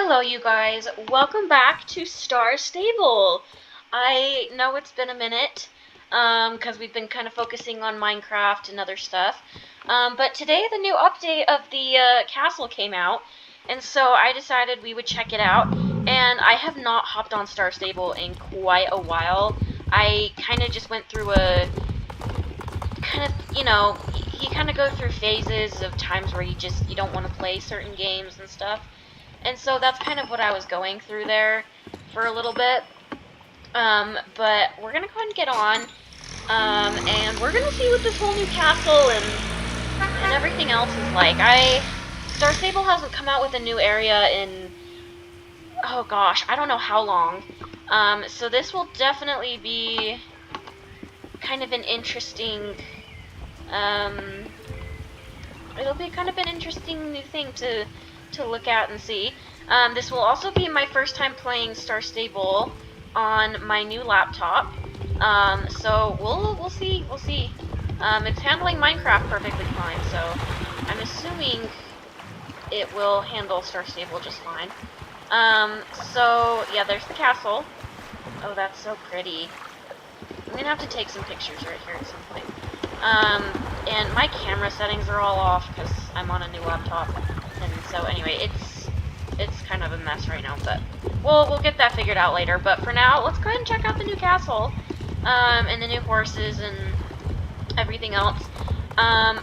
Hello you guys, welcome back to Star Stable. I know it's been a minute, because we've been kind of focusing on Minecraft and other stuff, but today the new update of the castle came out, and so I decided we would check it out, and I have not hopped on Star Stable in quite a while. I kind of just went through a, you kind of go through phases of times where you don't want to play certain games and stuff. And so that's kind of what I was going through there for a little bit. But we're going to go ahead and get on. And we're going to see what this whole new castle and everything else is like. Star Stable hasn't come out with a new area in, oh gosh, I don't know how long. So this will definitely be kind of an interesting, it'll be kind of an interesting new thing to look at and see. This will also be my first time playing Star Stable on my new laptop. So we'll see. It's handling Minecraft perfectly fine, so I'm assuming it will handle Star Stable just fine. So yeah, there's the castle. Oh, that's so pretty. I'm gonna have to take some pictures right here at some point. And my camera settings are all off because I'm on a new laptop. And so anyway, it's kind of a mess right now, but we'll get that figured out later. But for now, let's go ahead and check out the new castle, and the new horses and everything else. I'm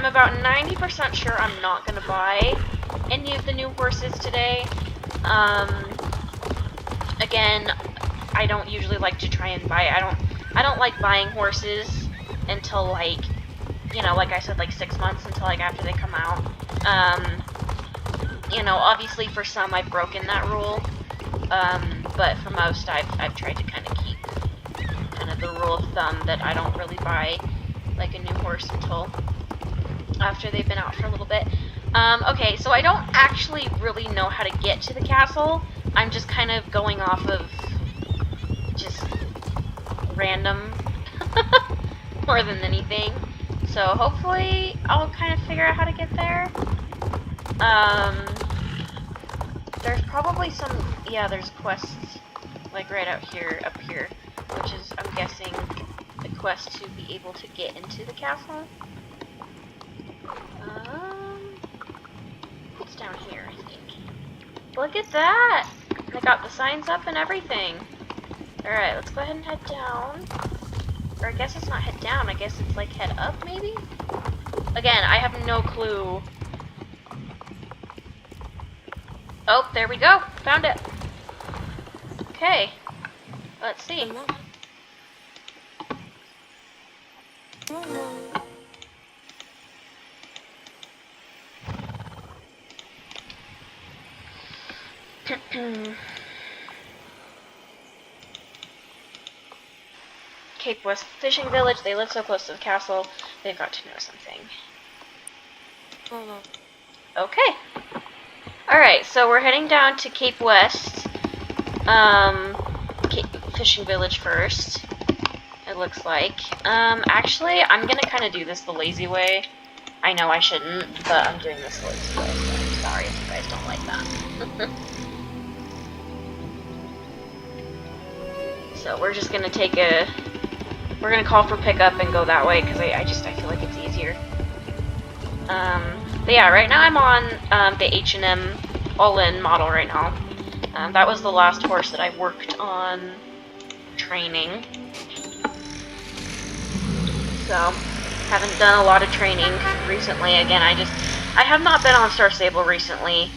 about 90% sure I'm not gonna buy any of the new horses today. Again, I don't usually like to try and buy. I don't like buying horses until like, like I said, like 6 months until like after they come out. Obviously for some I've broken that rule, but for most I've tried to kind of keep kind of the rule of thumb that I don't really buy like a new horse until after they've been out for a little bit. Okay, so I don't actually really know how to get to the castle. I'm just kind of going off of just random more than anything. So hopefully I'll kind of figure out how to get there. There's probably some, there's quests like right up here, which is, I'm guessing, the quest to be able to get into the castle. It's down here, I think. Look at that! I got the signs up and everything. Alright, let's go ahead and head down. Or I guess it's not head down, I guess it's like head up, maybe? Again, I have no clue. Oh, there we go. Found it. Okay. Let's see. Cape West Fishing Village. They live so close to the castle. They've got to know something. Okay. Alright, so we're heading down to Cape West. Cape Fishing Village first. It looks like. Actually, I'm gonna kind of do this the lazy way. I know I shouldn't, but I'm doing this the lazy way, so I'm sorry if you guys don't like that. So we're just gonna we're gonna call for pickup and go that way, because I feel like it's easier. But yeah, right now I'm on the H&M all-in model right now. That was the last horse that I worked on training. So, haven't done a lot of training recently. Again, I have not been on Star Stable recently.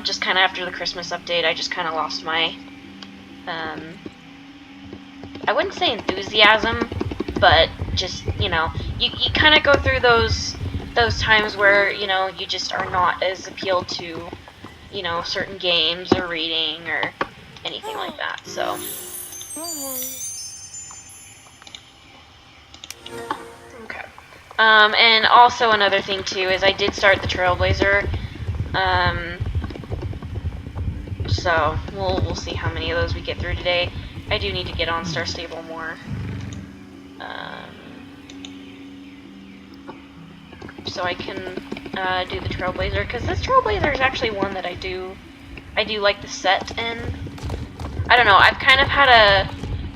Just kind of after the Christmas update, I just kind of lost my, I wouldn't say enthusiasm, but just, you kind of go through those times where, you just are not as appealed to, certain games or reading or anything like that, so. Okay. And also another thing too is I did start the Trailblazer, so we'll see how many of those we get through today. I do need to get on Star Stable more. so I can do the Trailblazer, because this Trailblazer is actually one that I do like the set in. I don't know, I've kind of had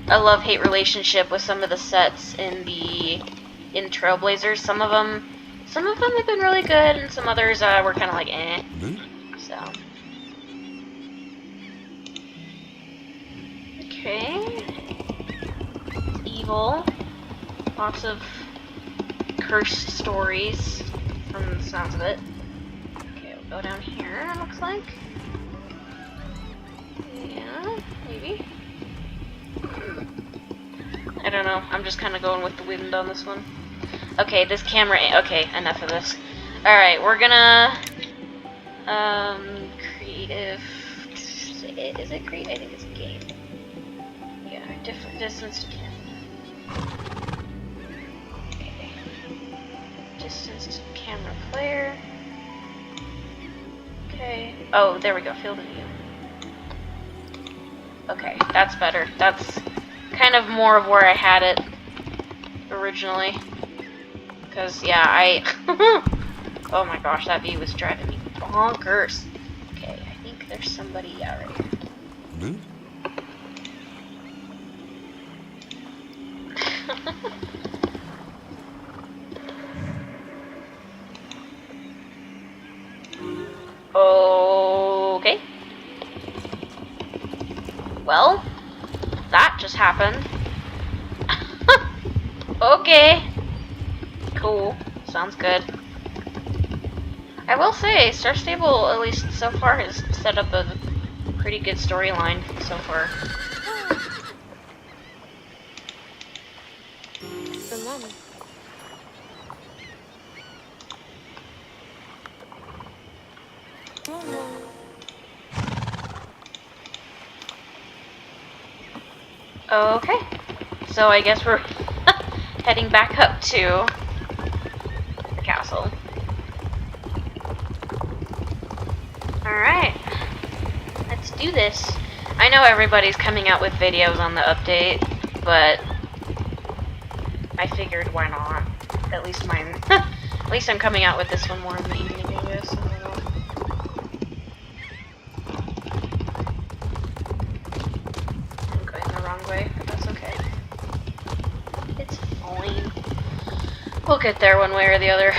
a love-hate relationship with some of the sets in Trailblazers. Some of them have been really good, and some others were kind of like eh. So okay, it's evil. Lots of cursed stories from the sounds of it. Okay, we'll go down here. It looks like. Yeah, maybe. I don't know. I'm just kind of going with the wind on this one. Okay, this camera. Okay, enough of this. All right, we're gonna creative. Is it creative? I think it's game. Yeah, different distance to camera. Okay. Distance to camera player. Okay. Oh, there we go. Field of view. Okay, that's better. That's kind of more of where I had it originally. Because, yeah, oh my gosh, that view was driving me bonkers. Okay, I think there's somebody out right here. Okay. Well, that just happened. Okay. Cool. Sounds good. I will say, Star Stable, at least so far, has set up a pretty good storyline so far. Okay, so I guess we're heading back up to the castle. Alright, let's do this. I know everybody's coming out with videos on the update, but I figured why not? At least mine. At least I'm coming out with this one more in the evening, I guess. I don't know. I'm going the wrong way, but that's okay. It's fine. We'll get there one way or the other.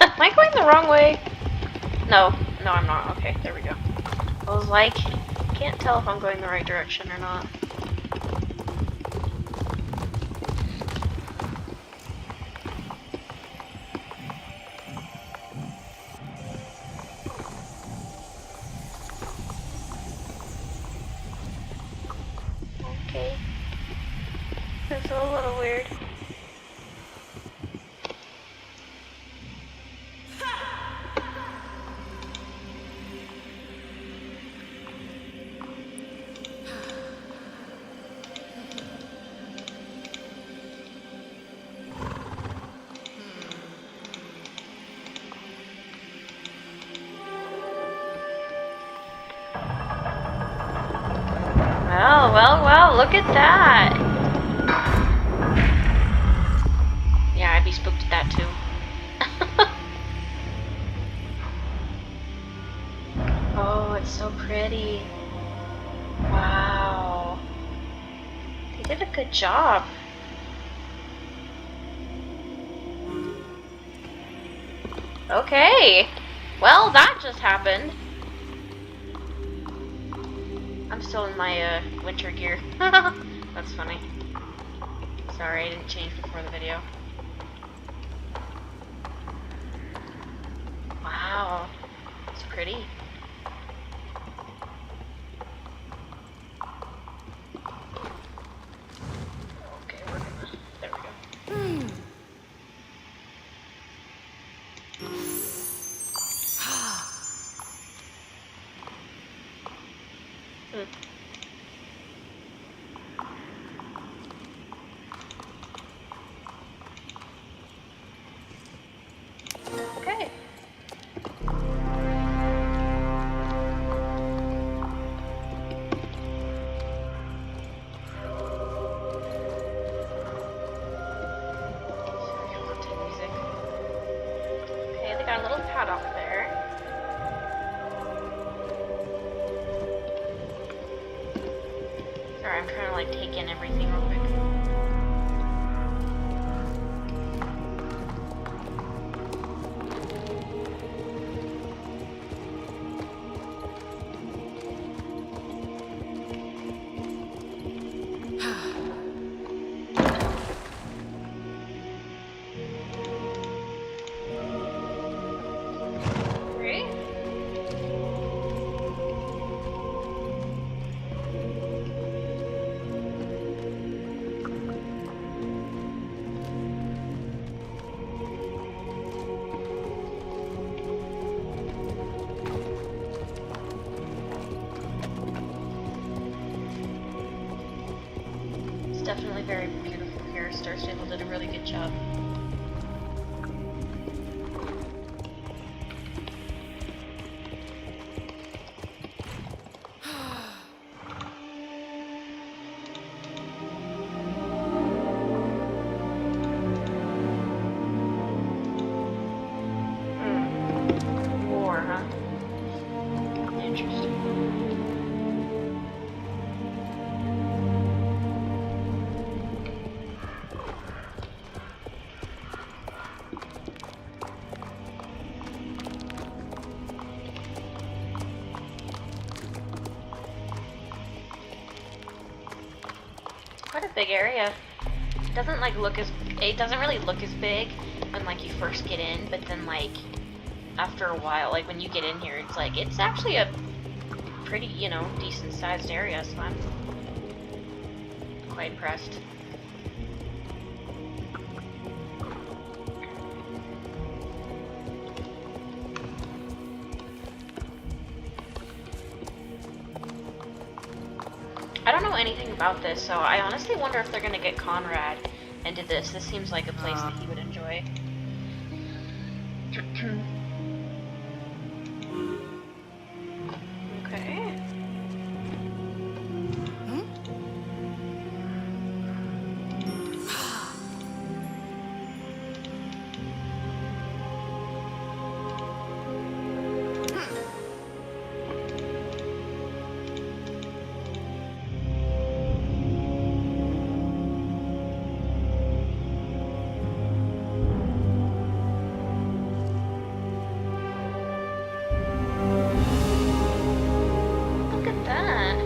Am I going the wrong way? No, I'm not. Okay, there we go. I was like, can't tell if I'm going the right direction or not. Okay. That's a little weird. Well, look at that! Yeah, I'd be spooked at that too. Oh, it's so pretty. Wow. They did a good job. Okay. Well, that just happened. I'm still in my winter gear. That's funny. Sorry, I didn't change before the video. Wow, it's pretty. Okay, we're gonna. There we go. Okay. shot off there. Sorry, I'm trying to like take in everything real quick. Definitely very beautiful here. Star Stable did a really good job. War, huh? Interesting. Quite a big area. It doesn't like look as it doesn't really look as big when like you first get in, but then like after a while, like when you get in here, it's like it's actually a pretty, you know, decent sized area, so I'm quite impressed. I don't know anything about this, so I honestly wonder if they're gonna get Conrad into this. This seems like a place that he would enjoy. Okay. Look at that.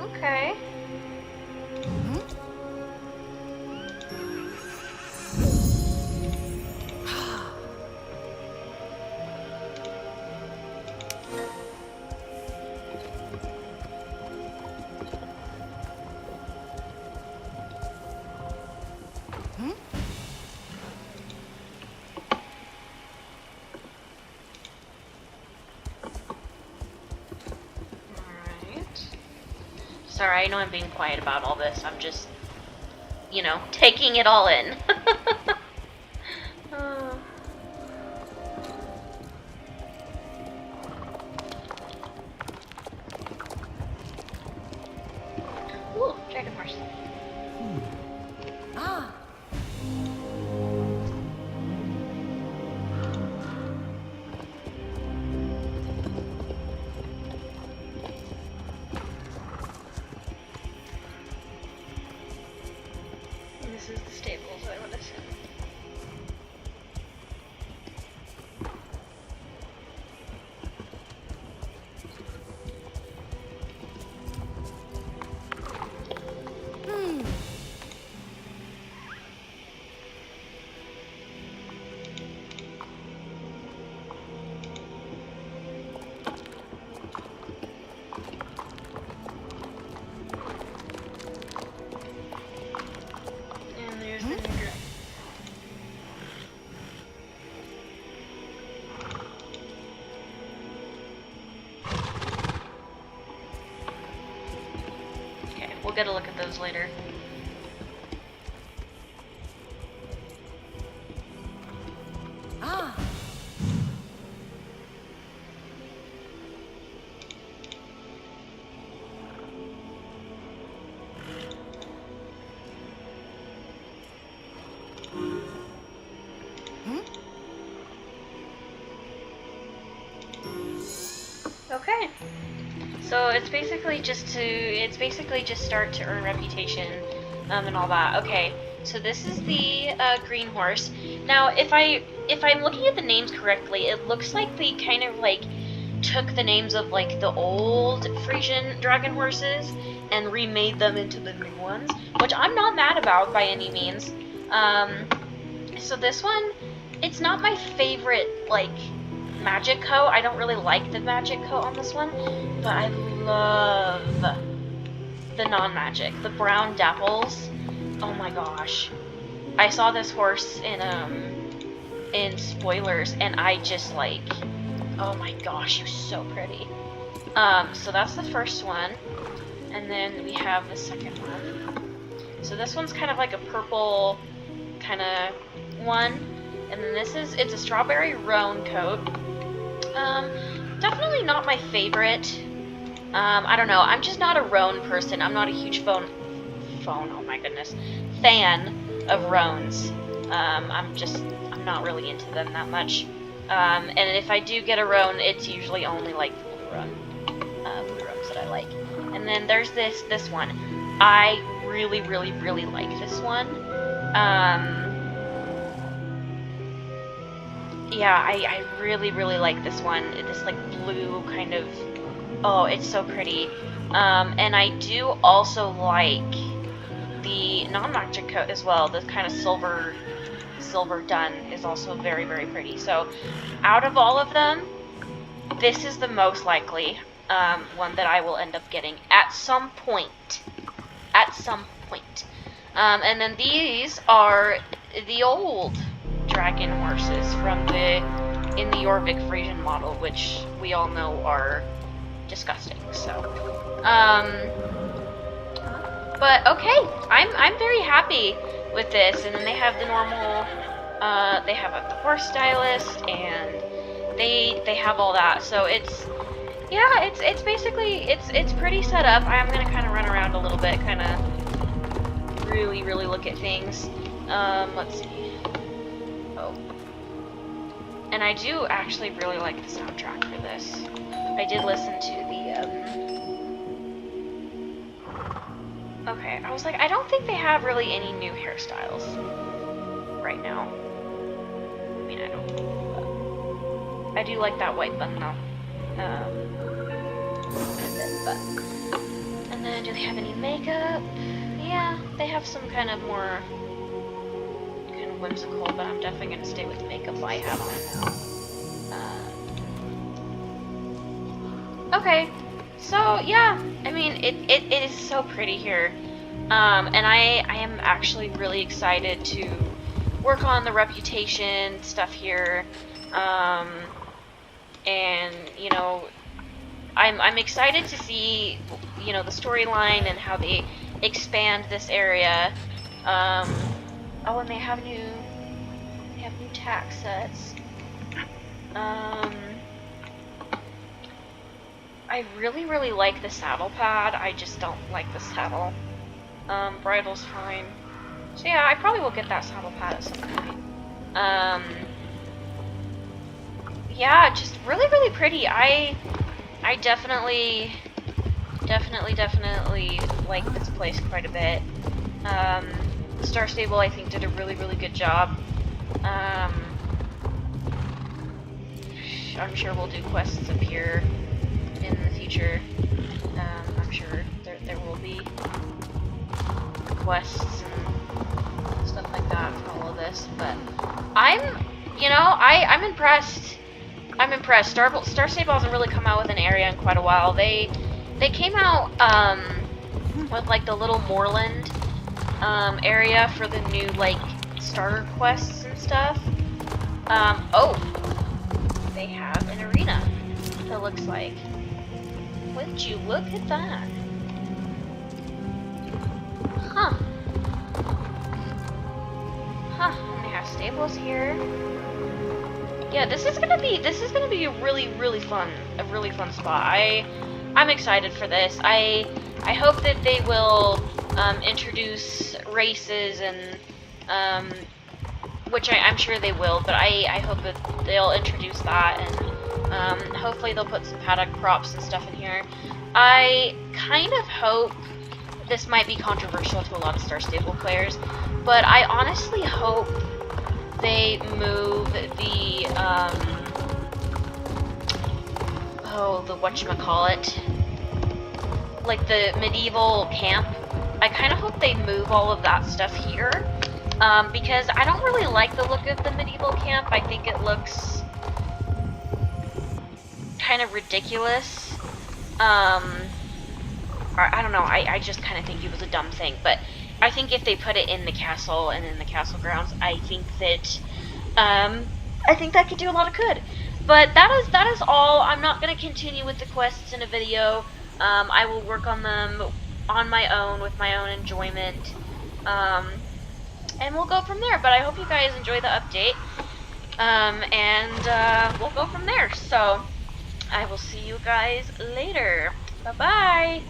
Okay. Sorry, I know I'm being quiet about all this. I'm just, you know, taking it all in. Ooh, dragon horse. Ah. This is the stables, I would assume. And there's the new dragon. Okay, we'll get a look at those later. Ah. Okay. So it's basically just start to earn reputation, and all that. Okay. So this is the green horse. Now, if I'm looking at the names correctly, it looks like they kind of like took the names of like the old Frisian dragon horses and remade them into the new ones, which I'm not mad about by any means. So this one, it's not my favorite like magic coat. I don't really like the magic coat on this one, but I love the non-magic, the brown dapples. Oh my gosh. I saw this horse in spoilers and I just like, oh my gosh, she was so pretty. So that's the first one. And then we have the second one. So this one's kind of like a purple kind of one. And then it's a strawberry roan coat. Definitely not my favorite. I don't know. I'm just not a roan person. I'm not a huge oh my goodness, fan of roans. I'm not really into them that much. And if I do get a roan, it's usually only like the blue roans that I like. And then there's this one. I really like this one. Yeah, I really like this one. This like blue kind of, oh, it's so pretty. And I do also like the non-magic coat as well. This kind of silver dun is also very pretty. So out of all of them, this is the most likely one that I will end up getting at some point. And then these are the old dragon horses from in the Jorvik Frisian model, which we all know are disgusting. So but okay, I'm very happy with this. And then they have the normal, they have the horse stylist, and they have all that. So it's basically it's pretty set up. I am gonna kind of run around a little bit, kind of really look at things. Let's see. Oh, and I do actually really like the soundtrack for this. I did listen to the okay, I was like, I don't think they have really any new hairstyles right now. I mean, I don't. But I do like that white bun though. And then, do they have any makeup? Yeah, they have some kind of more kind of whimsical, but I'm definitely gonna stay with the makeup I have on now. Okay. So yeah, I mean it is so pretty here, and I am actually really excited to work on the reputation stuff here, and you know, I'm excited to see, you know, the storyline and how they expand this area. Oh, and they have new tack sets. I really like the saddle pad. I just don't like the saddle. Bridle's fine. So yeah, I probably will get that saddle pad at some point. Yeah, just really pretty. I definitely like this place quite a bit. Star Stable, I think, did a really good job. I'm sure we'll do quests up here in the future. I'm sure there will be quests and stuff like that for all of this, but I'm impressed. I'm impressed. Star Stable hasn't really come out with an area in quite a while. They came out with like the little moorland area for the new like starter quests and stuff. Oh, they have an arena. It looks like. Would you look at that? Huh. And they have stables here. Yeah, this is gonna be a really fun spot. I'm excited for this. I hope that they will introduce races and which I'm sure they will, but I hope that they'll introduce that, and Hopefully they'll put some paddock props and stuff in here. I kind of hope this might be controversial to a lot of Star Stable players, but I honestly hope they move the, the whatchamacallit, like the medieval camp. I kind of hope they move all of that stuff here, because I don't really like the look of the medieval camp. I think it looks kind of ridiculous. I don't know, I just kind of think it was a dumb thing, but I think if they put it in the castle and in the castle grounds, I think that could do a lot of good. But that is all. I'm not going to continue with the quests in a video. I will work on them on my own, with my own enjoyment, and we'll go from there. But I hope you guys enjoy the update, and we'll go from there. So I will see you guys later. Bye-bye!